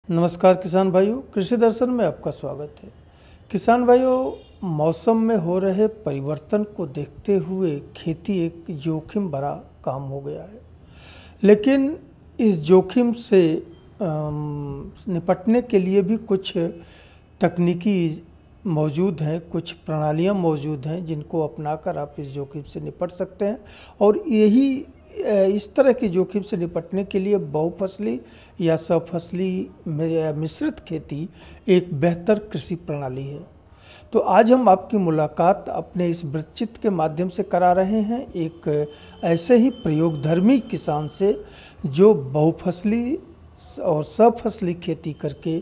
नमस्कार किसान भाइयों, कृषि दर्शन में आपका स्वागत है। किसान भाइयों, मौसम में हो रहे परिवर्तन को देखते हुए खेती एक जोखिम भरा काम हो गया है। लेकिन इस जोखिम से निपटने के लिए भी कुछ तकनीकी मौजूद हैं, कुछ प्रणालियां मौजूद हैं जिनको अपनाकर आप इस जोखिम से निपट सकते हैं। और यही इस तरह की जोखिम से निपटने के लिए बहुफसली या सहफसली मिश्रित खेती एक बेहतर कृषि प्रणाली है। तो आज हम आपकी मुलाकात अपने इस वृत्तचित्र के माध्यम से करा रहे हैं एक ऐसे ही प्रयोगधर्मी किसान से जो बहुफसली और सहफसली खेती करके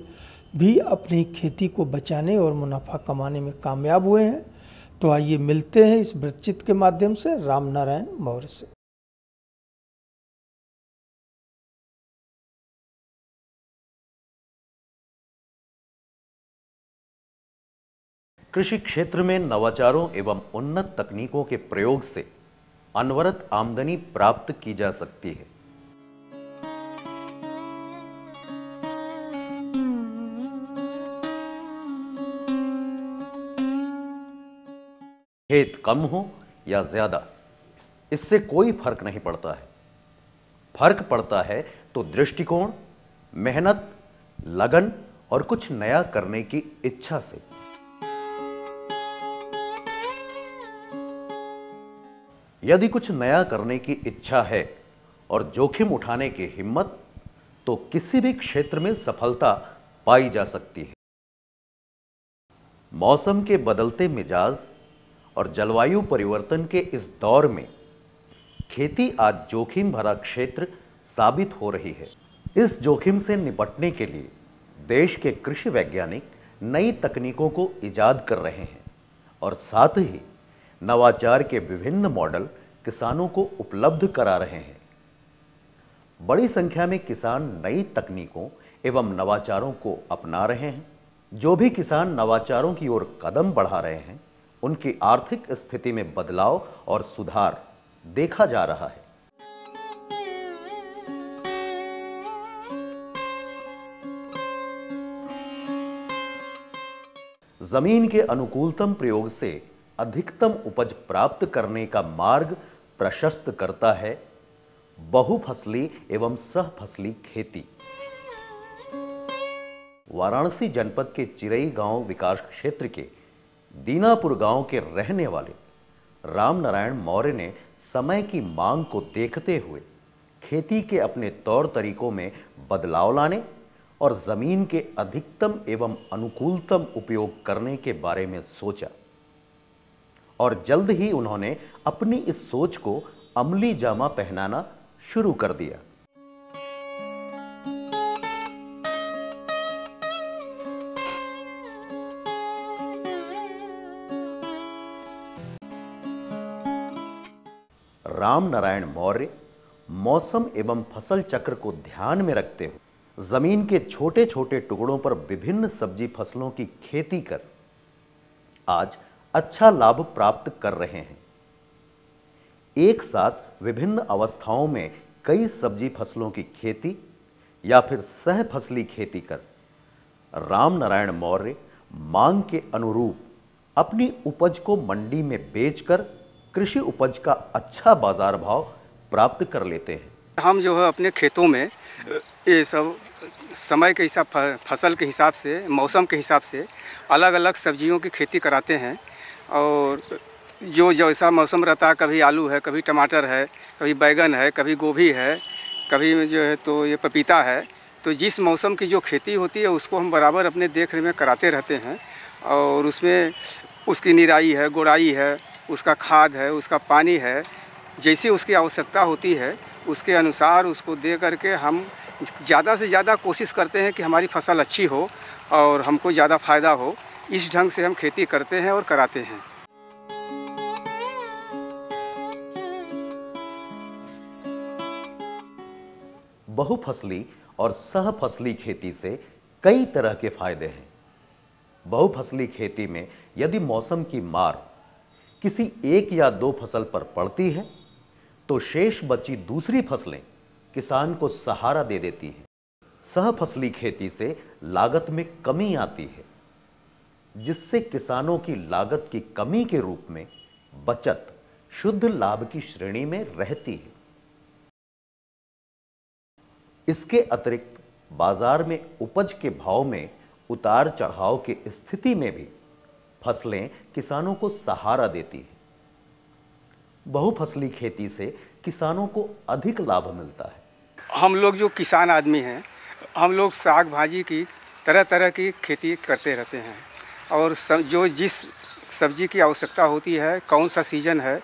भी अपनी खेती को बचाने और मुनाफा कमाने में कामयाब हुए हैं। तो आइए मिलते हैं इस वृत्तचित्र के माध्यम से राम नारायण मौर्य से। कृषि क्षेत्र में नवाचारों एवं उन्नत तकनीकों के प्रयोग से अनवरत आमदनी प्राप्त की जा सकती है। खेत कम हो या ज्यादा, इससे कोई फर्क नहीं पड़ता है। फर्क पड़ता है तो दृष्टिकोण, मेहनत, लगन और कुछ नया करने की इच्छा से। यदि कुछ नया करने की इच्छा है और जोखिम उठाने की हिम्मत, तो किसी भी क्षेत्र में सफलता पाई जा सकती है। मौसम के बदलते मिजाज और जलवायु परिवर्तन के इस दौर में खेती आज जोखिम भरा क्षेत्र साबित हो रही है। इस जोखिम से निपटने के लिए देश के कृषि वैज्ञानिक नई तकनीकों को इजाद कर रहे हैं और साथ ही नवाचार के विभिन्न मॉडल किसानों को उपलब्ध करा रहे हैं। बड़ी संख्या में किसान नई तकनीकों एवं नवाचारों को अपना रहे हैं। जो भी किसान नवाचारों की ओर कदम बढ़ा रहे हैं, उनकी आर्थिक स्थिति में बदलाव और सुधार देखा जा रहा है। जमीन के अनुकूलतम प्रयोग से अधिकतम उपज प्राप्त करने का मार्ग प्रशस्त करता है बहुफसली एवं सहफसली खेती। वाराणसी जनपद के चिरई गांव विकास क्षेत्र के दीनापुर गांव के रहने वाले राम नारायण मौर्य ने समय की मांग को देखते हुए खेती के अपने तौर तरीकों में बदलाव लाने और जमीन के अधिकतम एवं अनुकूलतम उपयोग करने के बारे में सोचा और जल्द ही उन्होंने अपनी इस सोच को अमली जामा पहनाना शुरू कर दिया। राम नारायण मौर्य मौसम एवं फसल चक्र को ध्यान में रखते हुए जमीन के छोटे छोटे टुकड़ों पर विभिन्न सब्जी फसलों की खेती कर आज अच्छा लाभ प्राप्त कर रहे हैं। एक साथ विभिन्न अवस्थाओं में कई सब्जी फसलों की खेती या फिर सहफसली खेती कर राम नारायण मौर्य मांग के अनुरूप अपनी उपज को मंडी में बेचकर कृषि उपज का अच्छा बाजार भाव प्राप्त कर लेते हैं। हम जो है अपने खेतों में ये सब समय के हिसाब, फसल के हिसाब से, मौसम के हिसाब से अलग अलग सब्जियों की खेती कराते हैं। और जो जैसा मौसम रहता है, कभी आलू है, कभी टमाटर है, कभी बैगन है, कभी गोभी है, कभी जो है तो ये पपीता है। तो जिस मौसम की जो खेती होती है उसको हम बराबर अपने देख रेख में कराते रहते हैं। और उसमें उसकी निराई है, गोड़ाई है, उसका खाद है, उसका पानी है, जैसी उसकी आवश्यकता होती है उसके अनुसार उसको दे करके हम ज़्यादा से ज़्यादा कोशिश करते हैं कि हमारी फसल अच्छी हो और हमको ज़्यादा फ़ायदा हो। इस ढंग से हम खेती करते हैं और कराते हैं। बहुफसली और सहफसली खेती से कई तरह के फायदे हैं। बहुफसली खेती में यदि मौसम की मार किसी एक या दो फसल पर पड़ती है तो शेष बची दूसरी फसलें किसान को सहारा दे देती हैं। सहफसली खेती से लागत में कमी आती है, जिससे किसानों की लागत की कमी के रूप में बचत शुद्ध लाभ की श्रेणी में रहती है। इसके अतिरिक्त बाजार में उपज के भाव में उतार चढ़ाव की स्थिति में भी फसलें किसानों को सहारा देती है। बहुफसली खेती से किसानों को अधिक लाभ मिलता है। हम लोग जो किसान आदमी हैं, हम लोग साग भाजी की तरह तरह की खेती करते रहते हैं और जो जिस सब्जी की आवश्यकता होती है, कौन सा सीज़न है,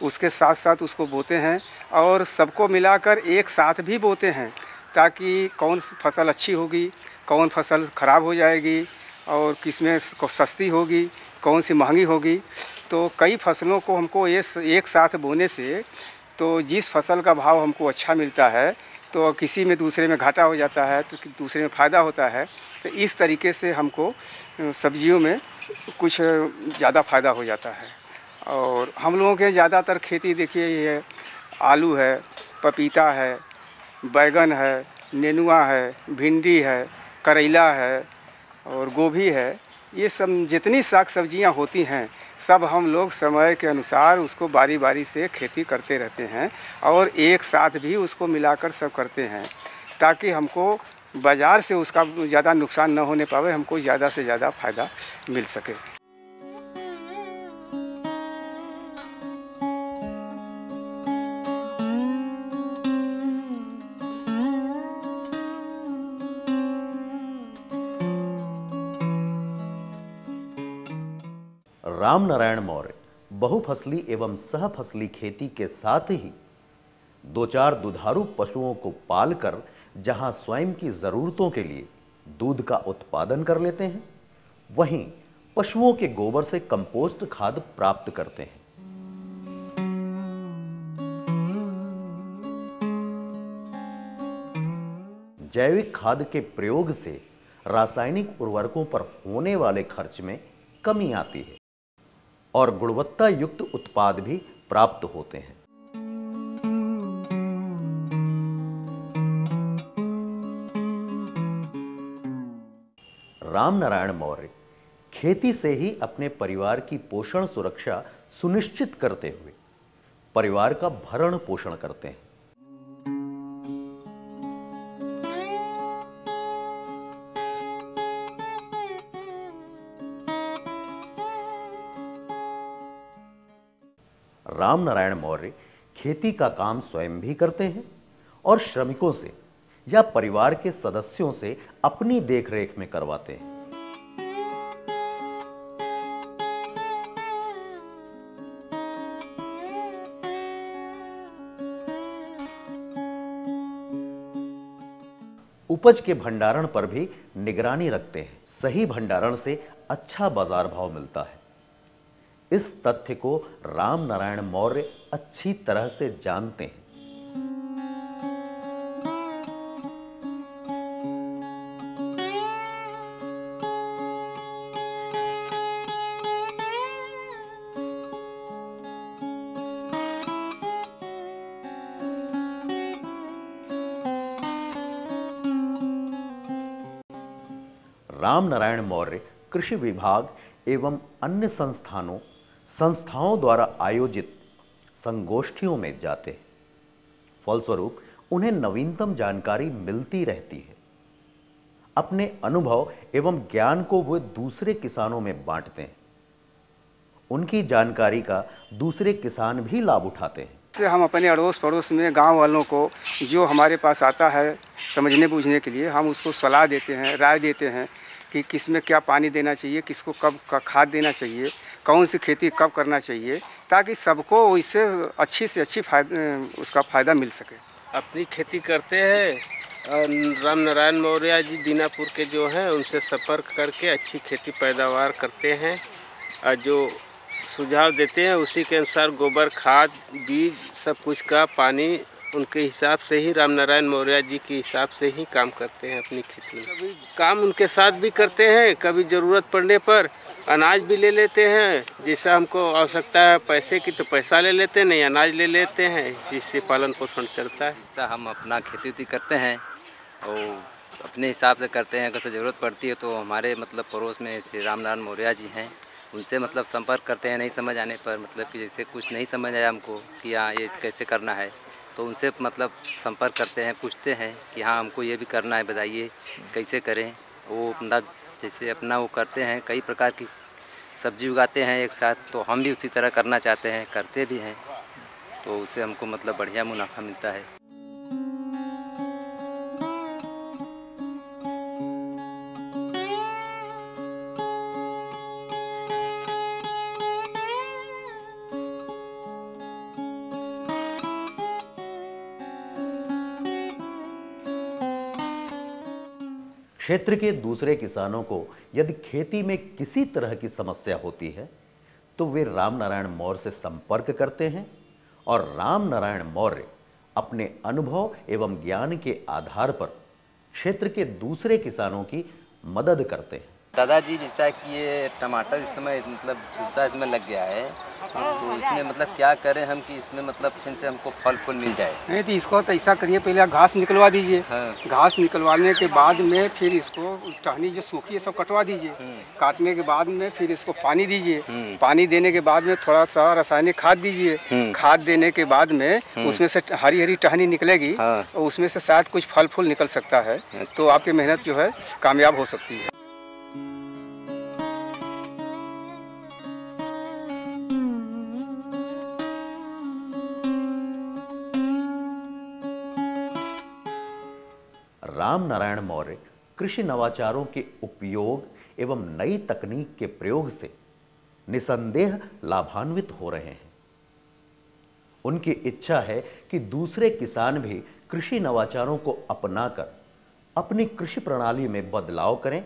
उसके साथ साथ उसको बोते हैं और सबको मिलाकर एक साथ भी बोते हैं, ताकि कौन फसल अच्छी होगी, कौन फसल ख़राब हो जाएगी और किसमें सस्ती होगी, कौन सी महंगी होगी। तो कई फसलों को हमको एक साथ बोने से तो जिस फसल का भाव हमको अच्छा मिलता है तो किसी में दूसरे में घाटा हो जाता है तो दूसरे में फ़ायदा होता है। तो इस तरीके से हमको सब्जियों में कुछ ज़्यादा फ़ायदा हो जाता है। और हम लोगों के ज़्यादातर खेती देखिए ये है, आलू है, पपीता है, बैगन है, नेनुआ है, भिंडी है, करेला है और गोभी है। ये सब जितनी साग सब्जियां होती हैं सब हम लोग समय के अनुसार उसको बारी बारी से खेती करते रहते हैं और एक साथ भी उसको मिलाकर सब करते हैं, ताकि हमको बाज़ार से उसका ज़्यादा नुकसान न होने पावे, हमको ज़्यादा से ज़्यादा फ़ायदा मिल सके। रामनारायण मौर्य बहुफसली एवं सहफसली खेती के साथ ही 2-4 दुधारू पशुओं को पालकर जहां स्वयं की जरूरतों के लिए दूध का उत्पादन कर लेते हैं, वहीं पशुओं के गोबर से कंपोस्ट खाद प्राप्त करते हैं। जैविक खाद के प्रयोग से रासायनिक उर्वरकों पर होने वाले खर्च में कमी आती है और गुणवत्ता युक्त उत्पाद भी प्राप्त होते हैं। रामनारायण मौर्य खेती से ही अपने परिवार की पोषण सुरक्षा सुनिश्चित करते हुए परिवार का भरण पोषण करते हैं। रामनारायण मौर्य खेती का काम स्वयं भी करते हैं और श्रमिकों से या परिवार के सदस्यों से अपनी देखरेख में करवाते हैं। उपज के भंडारण पर भी निगरानी रखते हैं। सही भंडारण से अच्छा बाजार भाव मिलता है। इस तथ्य को रामनारायण मौर्य अच्छी तरह से जानते हैं। रामनारायण मौर्य कृषि विभाग एवं अन्य संस्थाओं द्वारा आयोजित संगोष्ठियों में जाते हैं। फलस्वरूप उन्हें नवीनतम जानकारी मिलती रहती है। अपने अनुभव एवं ज्ञान को वे दूसरे किसानों में बांटते हैं। उनकी जानकारी का दूसरे किसान भी लाभ उठाते हैं। से हम अपने अड़ोस पड़ोस में गांव वालों को जो हमारे पास आता है समझने बूझने के लिए, हम उसको सलाह देते हैं, राय देते हैं कि किस में क्या पानी देना चाहिए, किसको कब खाद देना चाहिए, कौन सी खेती कब करना चाहिए, ताकि सबको इससे अच्छी से अच्छी उसका फ़ायदा मिल सके। अपनी खेती करते हैं। रामनारायण मौर्य जी दीनापुर के जो हैं उनसे संपर्क करके अच्छी खेती पैदावार करते हैं और जो सुझाव देते हैं उसी के अनुसार गोबर खाद बीज सब कुछ का पानी उनके हिसाब से ही रामनारायण मौर्य जी के हिसाब से ही काम करते हैं अपनी खेती में। कभी काम उनके साथ भी करते हैं, कभी ज़रूरत पड़ने पर अनाज भी ले लेते हैं। जैसा हमको आवश्यकता है पैसे की तो पैसा ले लेते हैं, नहीं अनाज ले लेते हैं, जिससे पालन पोषण चलता है। ऐसा हम अपना खेती करते हैं और अपने हिसाब से करते हैं। अगर ज़रूरत पड़ती है तो हमारे मतलब पड़ोस में श्री रामनारायण मौर्य जी हैं, उनसे मतलब संपर्क करते हैं। नहीं समझ आने पर मतलब कि जैसे कुछ नहीं समझ आया हमको कि हाँ ये कैसे करना है, तो उनसे मतलब संपर्क करते हैं, पूछते हैं कि हाँ हमको ये भी करना है, बताइए कैसे करें। वो अपना जैसे अपना वो करते हैं, कई प्रकार की सब्जी उगाते हैं एक साथ, तो हम भी उसी तरह करना चाहते हैं, करते भी हैं, तो उससे हमको मतलब बढ़िया मुनाफा मिलता है। क्षेत्र के दूसरे किसानों को यदि खेती में किसी तरह की समस्या होती है तो वे रामनारायण मौर्य से संपर्क करते हैं और रामनारायण मौर्य अपने अनुभव एवं ज्ञान के आधार पर क्षेत्र के दूसरे किसानों की मदद करते हैं। दादाजी जैसा कि ये टमाटर इस समय मतलब झुलसा इसमें लग गया है, तो इसमें मतलब क्या करें हम कि इसमें मतलब फिर से हमको फल फूल मिल जाए। नहीं तो इसको तो ऐसा करिए, पहले घास निकलवा दीजिए। हाँ। घास निकलवाने के बाद में फिर इसको टहनी जो सूखी है सब कटवा दीजिए। काटने के बाद में फिर इसको पानी दीजिए। पानी देने के बाद में थोड़ा सा रासायनिक खाद दीजिए। खाद देने के बाद में उसमें से हरी हरी टहनी निकलेगी। हाँ। और उसमें से शायद कुछ फल फूल निकल सकता है। तो आपकी मेहनत जो है कामयाब हो सकती है। रामनारायण मौर्य कृषि नवाचारों के उपयोग एवं नई तकनीक के प्रयोग से निसंदेह लाभान्वित हो रहे हैं। उनकी इच्छा है कि दूसरे किसान भी कृषि नवाचारों को अपनाकर अपनी कृषि प्रणाली में बदलाव करें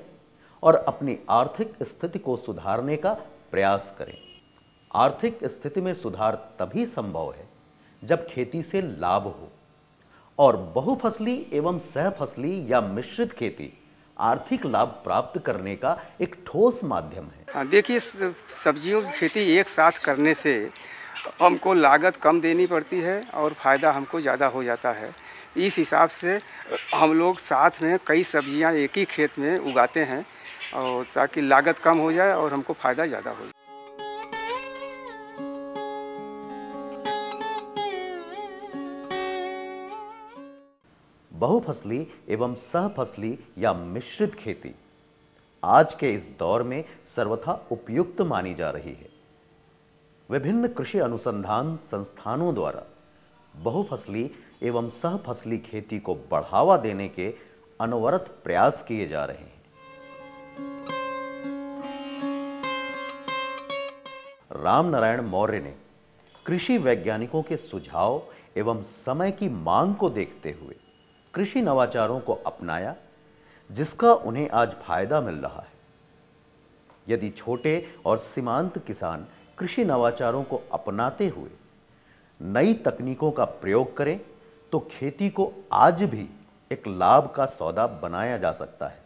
और अपनी आर्थिक स्थिति को सुधारने का प्रयास करें। आर्थिक स्थिति में सुधार तभी संभव है जब खेती से लाभ हो, और बहुफसली एवं सहफसली या मिश्रित खेती आर्थिक लाभ प्राप्त करने का एक ठोस माध्यम है। देखिए, सब्जियों की खेती एक साथ करने से हमको लागत कम देनी पड़ती है और फ़ायदा हमको ज़्यादा हो जाता है। इस हिसाब से हम लोग साथ में कई सब्जियां एक ही खेत में उगाते हैं, और ताकि लागत कम हो जाए और हमको फ़ायदा ज़्यादा हो जाए। बहुफसली एवं सहफसली या मिश्रित खेती आज के इस दौर में सर्वथा उपयुक्त मानी जा रही है। विभिन्न कृषि अनुसंधान संस्थानों द्वारा बहुफसली एवं सहफसली खेती को बढ़ावा देने के अनवरत प्रयास किए जा रहे हैं। रामनारायण मौर्य ने कृषि वैज्ञानिकों के सुझाव एवं समय की मांग को देखते हुए कृषि नवाचारों को अपनाया, जिसका उन्हें आज फायदा मिल रहा है। यदि छोटे और सीमांत किसान कृषि नवाचारों को अपनाते हुए नई तकनीकों का प्रयोग करें तो खेती को आज भी एक लाभ का सौदा बनाया जा सकता है।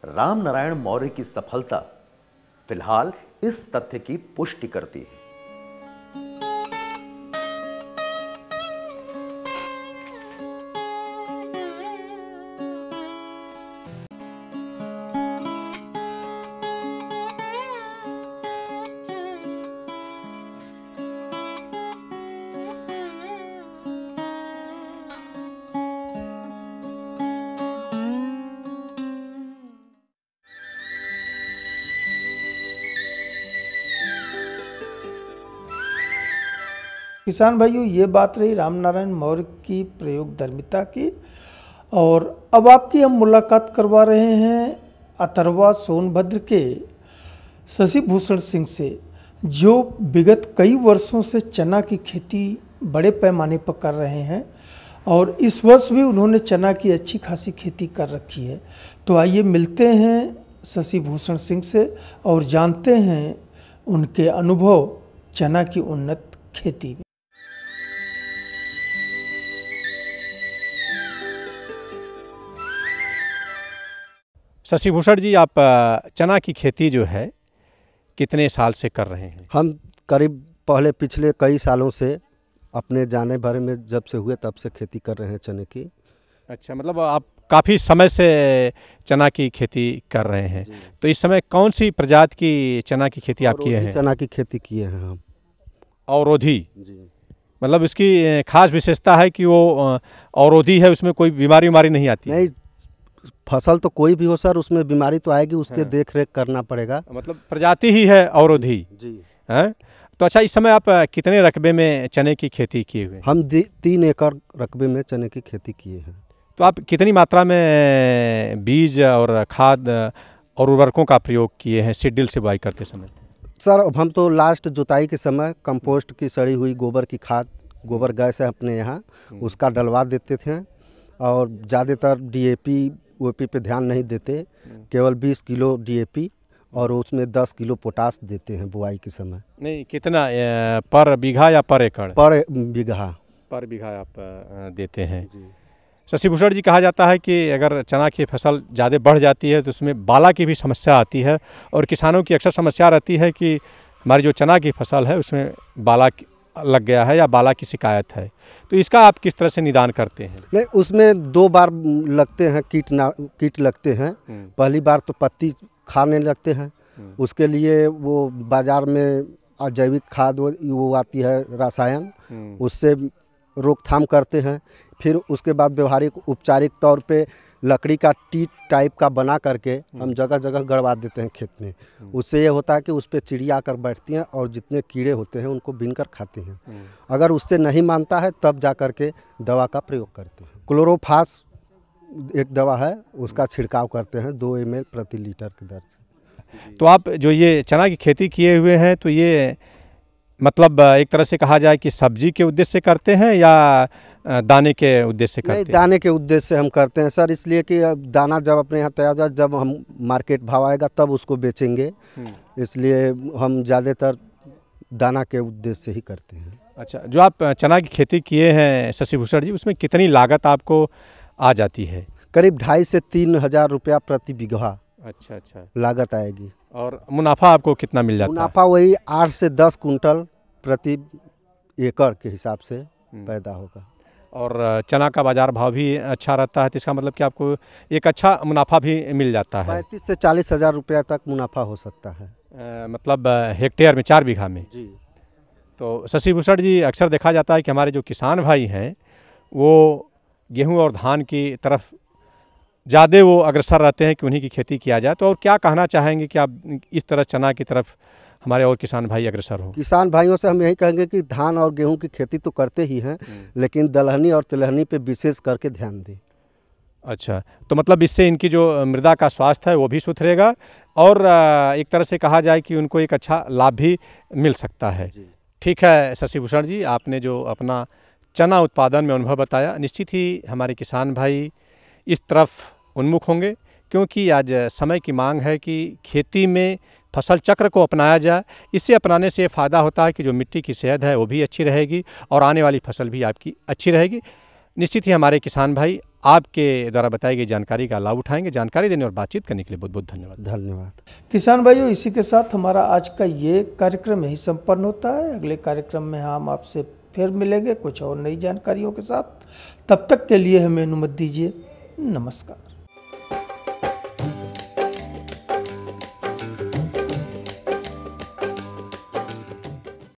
रामनारायण मौर्य की सफलता फिलहाल इस तथ्य की पुष्टि करती है। किसान भाइयों, ये बात रही रामनारायण मौर्य की प्रयोगधर्मिता की। और अब आपकी हम मुलाकात करवा रहे हैं अथर्वा सोनभद्र के शशि भूषण सिंह से, जो विगत कई वर्षों से चना की खेती बड़े पैमाने पर कर रहे हैं और इस वर्ष भी उन्होंने चना की अच्छी खासी खेती कर रखी है। तो आइए मिलते हैं शशि भूषण सिंह से और जानते हैं उनके अनुभव चना की उन्नत खेती में। शशि भूषण जी, आप चना की खेती जो है कितने साल से कर रहे हैं? हम करीब पिछले कई सालों से अपने जाने भर में जब से हुए तब से खेती कर रहे हैं चने की। अच्छा, मतलब आप काफ़ी समय से चना की खेती कर रहे हैं, तो इस समय कौन सी प्रजाति की चना की खेती आप किए हैं? चना की खेती किए हैं हम। अवरोधी, जी। मतलब इसकी खास विशेषता है कि वो अवरोधी है, उसमें कोई बीमारी नहीं आती है? नहीं, फसल तो कोई भी हो सर, उसमें बीमारी तो आएगी, उसके हाँ। देख रेख करना पड़ेगा। मतलब प्रजाति ही है अवरोधी। जी। हैं? तो अच्छा, इस समय आप कितने रकबे में चने की खेती किए हुए हैं? हम 3 एकड़ रकबे में चने की खेती किए हैं। तो आप कितनी मात्रा में बीज और खाद और उर्वरकों का प्रयोग किए हैं सीड से बुआई करते समय? सर अब हम तो लास्ट जुताई के समय कंपोस्ट की सड़ी हुई गोबर की खाद, गोबर गैस है अपने यहाँ, उसका डलवा देते थे। और ज़्यादातर DAP OP पे ध्यान नहीं देते, केवल 20 किलो DAP और उसमें 10 किलो पोटास देते हैं बुआई के समय। नहीं, कितना पर बीघा या पर एकड़? पर बीघा। पर बीघा आप देते हैं। शशि भूषण जी, कहा जाता है कि अगर चना की फसल ज़्यादा बढ़ जाती है तो उसमें बाला की भी समस्या आती है, और किसानों की अक्सर समस्या रहती है कि हमारी जो चना की फसल है उसमें बाला लग गया है या बाला की शिकायत है, तो इसका आप किस तरह से निदान करते हैं? नहीं, उसमें 2 बार लगते हैं कीट लगते हैं। पहली बार तो पत्ती खाने लगते हैं, उसके लिए वो बाज़ार में जैविक खाद वो आती है रसायन, उससे रोकथाम करते हैं। फिर उसके बाद व्यवहारिक उपचारिक तौर पे लकड़ी का टीट टाइप का बना करके हम जगह जगह गड़वा देते हैं खेत में। उससे ये होता है कि उस पर चिड़िया आकर बैठती हैं और जितने कीड़े होते हैं उनको बीनकर खाते हैं। अगर उससे नहीं मानता है तब जा कर के दवा का प्रयोग करते हैं। क्लोरोफास एक दवा है, उसका छिड़काव करते हैं 2 ml प्रति लीटर की दर से। तो आप जो ये चना की खेती किए हुए हैं, तो ये मतलब एक तरह से कहा जाए कि सब्जी के उद्देश्य से करते हैं या दाने के उद्देश्य से करते हैं? दाने के उद्देश्य से हम करते हैं सर, इसलिए कि अब दाना जब अपने यहाँ तैयार हो जाए, जब हम मार्केट भाव आएगा तब उसको बेचेंगे, इसलिए हम ज़्यादातर दाना के उद्देश्य से ही करते हैं। अच्छा, जो आप चना की खेती किए हैं शशि भूषण जी, उसमें कितनी लागत आपको आ जाती है? करीब 2,500 से 3,000 रुपया प्रति बीघा अच्छा लागत आएगी। और मुनाफा आपको कितना मिल जाता है? मुनाफा वही 8 से 10 कुंटल प्रति एकड़ के हिसाब से पैदा होगा। और चना का बाजार भाव भी अच्छा रहता है, तो इसका मतलब कि आपको एक अच्छा मुनाफा भी मिल जाता है। 35 से 40 हज़ार रुपया तक मुनाफा हो सकता है। मतलब हेक्टेयर में 4 बीघा में? जी। तो शशि भूषण जी, अक्सर देखा जाता है कि हमारे जो किसान भाई हैं वो गेहूं और धान की तरफ ज़्यादा वो अग्रसर रहते हैं कि उन्हीं की खेती किया जाए, तो और क्या कहना चाहेंगे कि आप इस तरह चना की तरफ हमारे और किसान भाई अग्रसर हों? किसान भाइयों से हम यही कहेंगे कि धान और गेहूं की खेती तो करते ही हैं, लेकिन दलहनी और तिलहनी पे विशेष करके ध्यान दें। अच्छा, तो मतलब इससे इनकी जो मृदा का स्वास्थ्य है वो भी सुधरेगा, और एक तरह से कहा जाए कि उनको एक अच्छा लाभ भी मिल सकता है। ठीक है शशि भूषण जी, आपने जो अपना चना उत्पादन में अनुभव बताया, निश्चित ही हमारे किसान भाई इस तरफ उन्मुख होंगे, क्योंकि आज समय की मांग है कि खेती में फसल चक्र को अपनाया जाए। इससे अपनाने से फ़ायदा होता है कि जो मिट्टी की सेहत है वो भी अच्छी रहेगी और आने वाली फसल भी आपकी अच्छी रहेगी। निश्चित ही हमारे किसान भाई आपके द्वारा बताई गई जानकारी का लाभ उठाएंगे। जानकारी देने और बातचीत करने के लिए बहुत बहुत धन्यवाद। धन्यवाद। किसान भाइयों, इसी के साथ हमारा आज का ये कार्यक्रम यही संपन्न होता है। अगले कार्यक्रम में हम आपसे फिर मिलेंगे कुछ और नई जानकारियों के साथ। तब तक के लिए हमें अनुमति दीजिए। नमस्कार।